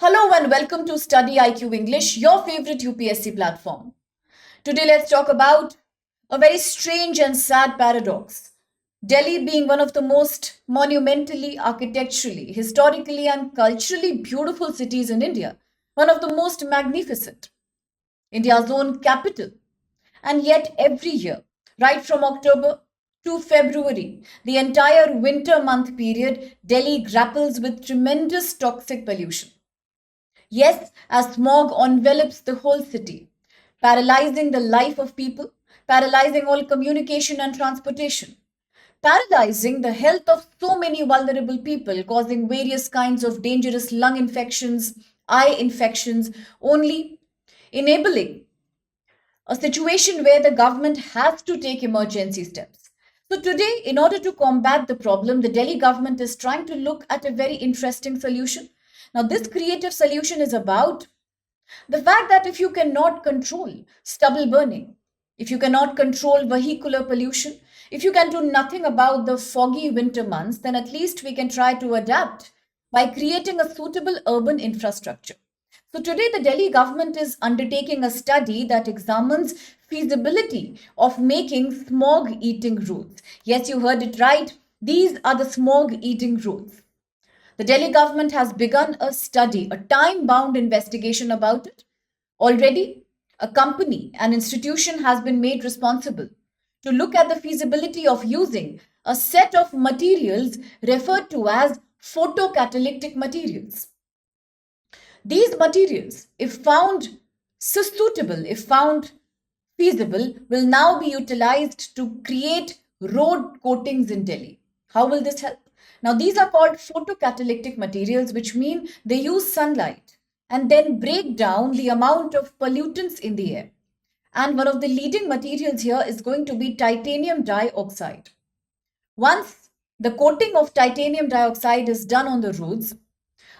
Hello and welcome to StudyIQ English, your favorite UPSC platform. Today let's talk about a very strange and sad paradox. Delhi being one of the most monumentally, architecturally, historically and culturally beautiful cities in India, one of the most magnificent, India's own capital. And yet every year, right from October to February, the entire winter month period, Delhi grapples with tremendous toxic pollution. Yes, as smog envelops the whole city, paralyzing the life of people, paralyzing all communication and transportation, paralyzing the health of so many vulnerable people, causing various kinds of dangerous lung infections, eye infections, only enabling a situation where the government has to take emergency steps. So, today, in order to combat the problem, the Delhi government is trying to look at a very interesting solution. Now, this creative solution is about the fact that if you cannot control stubble burning, if you cannot control vehicular pollution, if you can do nothing about the foggy winter months, then at least we can try to adapt by creating a suitable urban infrastructure. So today the Delhi government is undertaking a study that examines feasibility of making smog eating roads. Yes, you heard it right. These are the smog eating roads. The Delhi government has begun a study, a time bound investigation about it. Already, a company, an institution has been made responsible to look at the feasibility of using a set of materials referred to as photocatalytic materials. These materials, if found suitable, if found feasible, will now be utilized to create road coatings in Delhi. How will this help? Now, these are called photocatalytic materials, which mean they use sunlight and then break down the amount of pollutants in the air. And one of the leading materials here is going to be titanium dioxide. Once the coating of titanium dioxide is done on the roads,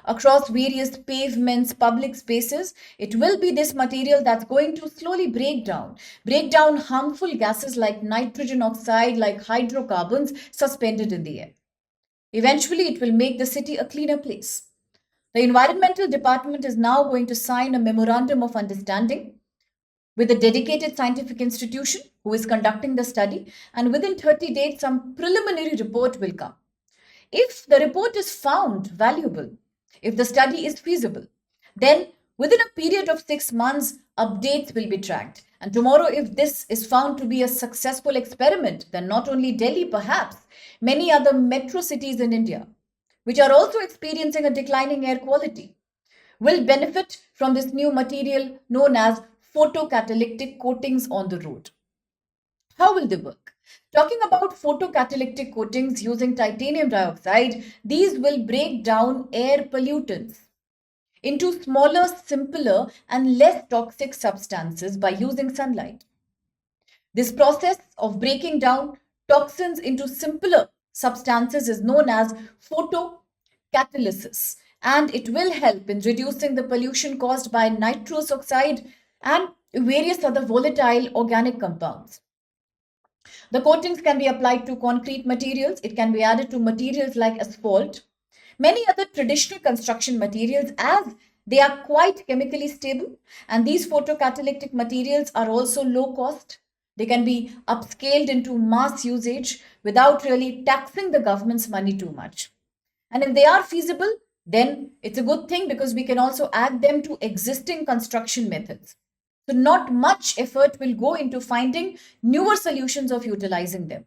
across various pavements, public spaces, it will be this material that's going to slowly break down harmful gases like nitrogen oxide, like hydrocarbons suspended in the air. Eventually, it will make the city a cleaner place. The Environmental Department is now going to sign a memorandum of understanding with a dedicated scientific institution who is conducting the study, and within 30 days, some preliminary report will come. If the report is found valuable, if the study is feasible, then within a period of 6 months, updates will be tracked. And tomorrow, if this is found to be a successful experiment, then not only Delhi, perhaps many other metro cities in India, which are also experiencing a declining air quality, will benefit from this new material known as photocatalytic coatings on the road. How will they work? Talking about photocatalytic coatings using titanium dioxide, these will break down air pollutants into smaller, simpler, and less toxic substances by using sunlight. This process of breaking down toxins into simpler substances is known as photocatalysis, and it will help in reducing the pollution caused by nitrous oxide and various other volatile organic compounds. The coatings can be applied to concrete materials, it can be added to materials like asphalt, many other traditional construction materials, as they are quite chemically stable, and these photocatalytic materials are also low cost. They can be upscaled into mass usage without really taxing the government's money too much. And if they are feasible, then it's a good thing because we can also add them to existing construction methods. So, not much effort will go into finding newer solutions of utilizing them.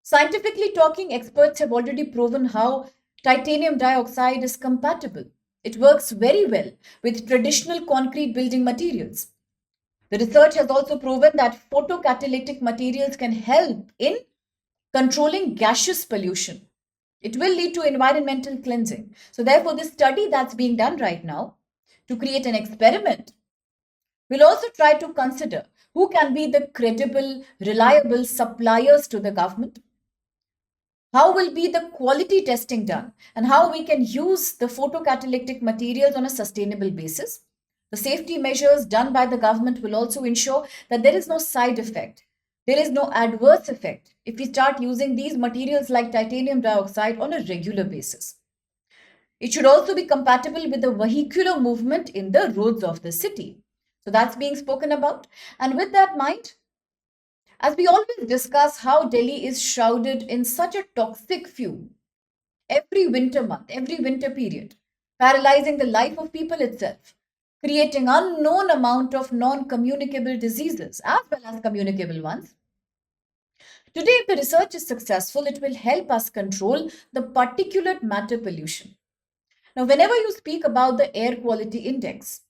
Scientifically talking, experts have already proven how titanium dioxide is compatible. It works very well with traditional concrete building materials. The research has also proven that photocatalytic materials can help in controlling gaseous pollution. It will lead to environmental cleansing. So, therefore, this study that's being done right now to create an experiment will also try to consider who can be the credible, reliable suppliers to the government. How will be the quality testing done and how we can use the photocatalytic materials on a sustainable basis. The safety measures done by the government will also ensure that there is no side effect, there is no adverse effect if we start using these materials like titanium dioxide on a regular basis. It should also be compatible with the vehicular movement in the roads of the city. So that's being spoken about. And with that mind, as we always discuss how Delhi is shrouded in such a toxic fume every winter month, every winter period, paralyzing the life of people itself, creating unknown amount of non-communicable diseases as well as communicable ones. Today, if the research is successful, it will help us control the particulate matter pollution. Now, whenever you speak about the air quality index,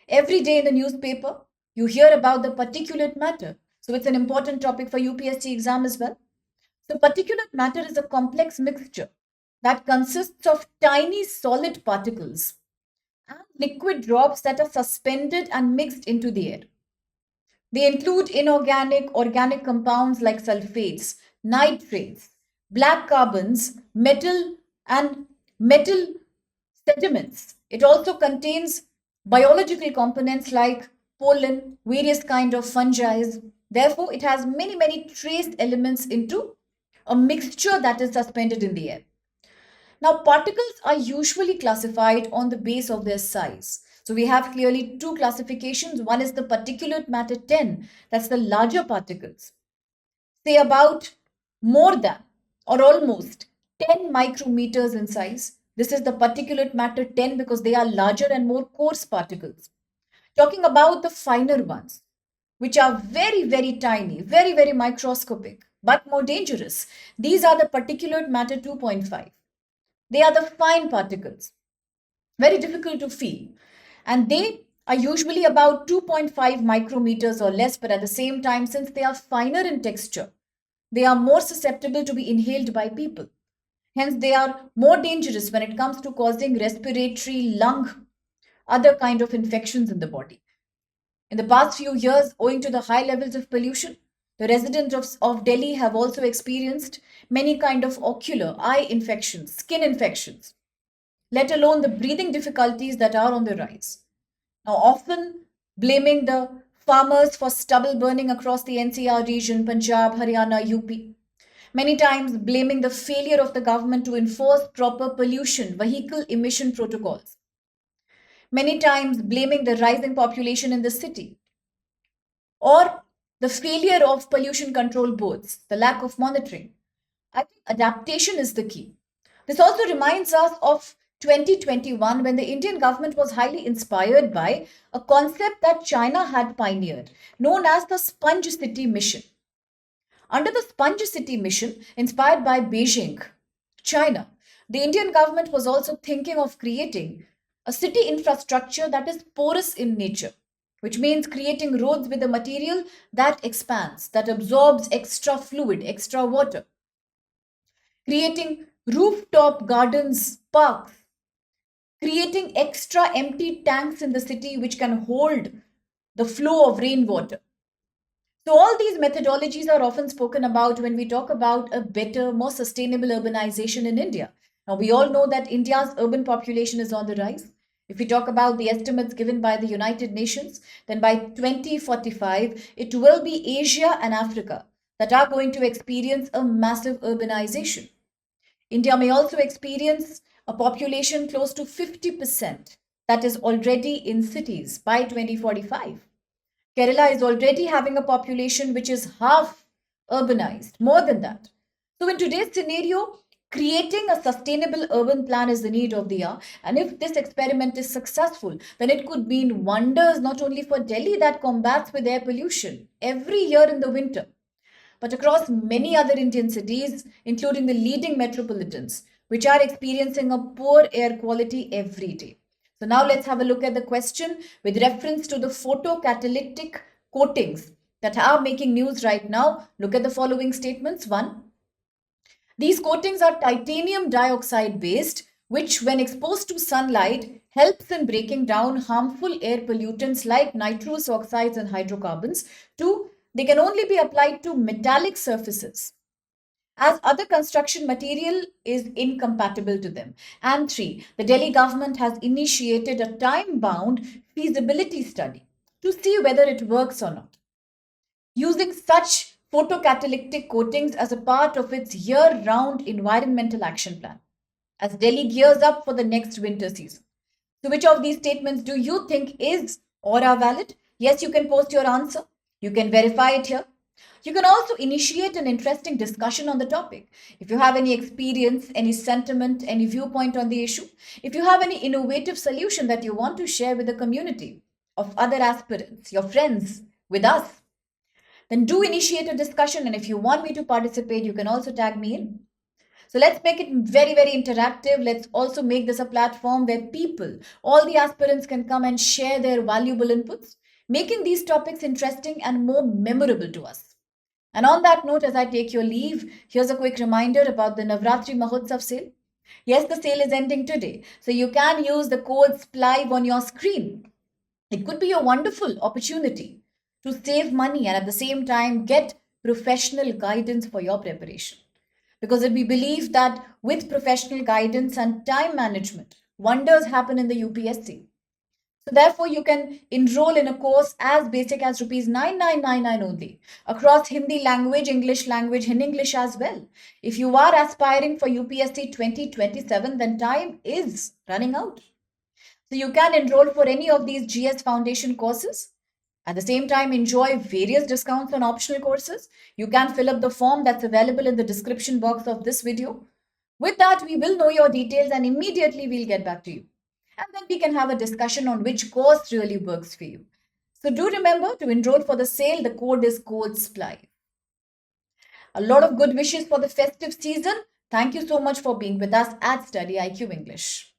every day in the newspaper, you hear about the particulate matter. So it's an important topic for UPSC exam as well. So particulate matter is a complex mixture that consists of tiny solid particles and liquid drops that are suspended and mixed into the air. They include inorganic, organic compounds like sulfates, nitrates, black carbons, metal, and metal sediments. It also contains biological components like pollen, various kind of fungi. Therefore, it has many trace elements into a mixture that is suspended in the air. Now, particles are usually classified on the base of their size. So we have clearly two classifications. One is the particulate matter 10, that's the larger particles, say about more than or almost 10 micrometers in size. This is the particulate matter 10 because they are larger and more coarse particles. Talking about the finer ones, which are very tiny, very microscopic, but more dangerous. These are the particulate matter 2.5. They are the fine particles, very difficult to feel. And they are usually about 2.5 micrometers or less, but at the same time, since they are finer in texture, they are more susceptible to be inhaled by people. Hence, they are more dangerous when it comes to causing respiratory, lung, other kind of infections in the body. In the past few years, owing to the high levels of pollution, the residents of Delhi have also experienced many kind of ocular, eye infections, skin infections, let alone the breathing difficulties that are on the rise. Now, often blaming the farmers for stubble burning across the NCR region, Punjab, Haryana, UP. Many times blaming the failure of the government to enforce proper pollution, vehicle emission protocols. Many times blaming the rising population in the city or the failure of pollution control boards, the lack of monitoring. I think adaptation is the key. This also reminds us of 2021 when the Indian government was highly inspired by a concept that China had pioneered, known as the Sponge City Mission. Under the Sponge City Mission, inspired by Beijing, China, the Indian government was also thinking of creating a city infrastructure that is porous in nature, which means creating roads with a material that expands, that absorbs extra fluid, extra water, creating rooftop gardens, parks, creating extra empty tanks in the city which can hold the flow of rainwater. So, all these methodologies are often spoken about when we talk about a better, more sustainable urbanization in India. Now, we all know that India's urban population is on the rise. If we talk about the estimates given by the United Nations, then by 2045, it will be Asia and Africa that are going to experience a massive urbanization. India may also experience a population close to 50% that is already in cities by 2045. Kerala is already having a population which is half urbanized, more than that. So, in today's scenario, creating a sustainable urban plan is the need of the hour. And if this experiment is successful, then it could mean wonders not only for Delhi that combats with air pollution every year in the winter, but across many other Indian cities, including the leading metropolitans, which are experiencing a poor air quality every day. So now let's have a look at the question with reference to the photocatalytic coatings that are making news right now. Look at the following statements. 1. These coatings are titanium dioxide based, which when exposed to sunlight helps in breaking down harmful air pollutants like nitrous oxides and hydrocarbons. 2. They can only be applied to metallic surfaces, as other construction material is incompatible to them. And 3, the Delhi government has initiated a time-bound feasibility study to see whether it works or not, using such photocatalytic coatings as a part of its year-round environmental action plan. as Delhi gears up for the next winter season. So, which of these statements do you think is or are valid? Yes, you can post your answer. You can verify it here. You can also initiate an interesting discussion on the topic. If you have any experience, any sentiment, any viewpoint on the issue, if you have any innovative solution that you want to share with the community of other aspirants, your friends, with us, then do initiate a discussion. And if you want me to participate, you can also tag me in. So let's make it very, very interactive. Let's also make this a platform where people, all the aspirants can come and share their valuable inputs, making these topics interesting and more memorable to us. And on that note, as I take your leave, here's a quick reminder about the Navratri Mahotsav sale. Yes, the sale is ending today, so you can use the code SPLIVE on your screen. It could be a wonderful opportunity to save money and at the same time get professional guidance for your preparation. Because we believe that with professional guidance and time management, wonders happen in the UPSC. So therefore, you can enroll in a course as basic as rupees 9999 only across Hindi language, English language, and English as well. If you are aspiring for UPSC 2027, then time is running out. So you can enroll for any of these GS Foundation courses. At the same time, enjoy various discounts on optional courses. You can fill up the form that's available in the description box of this video. With that, we will know your details and immediately we'll get back to you. And then we can have a discussion on which course really works for you. So do remember to enroll for the sale. The code is code SPLIVE. A lot of good wishes for the festive season. Thank you so much for being with us at Study IQ English.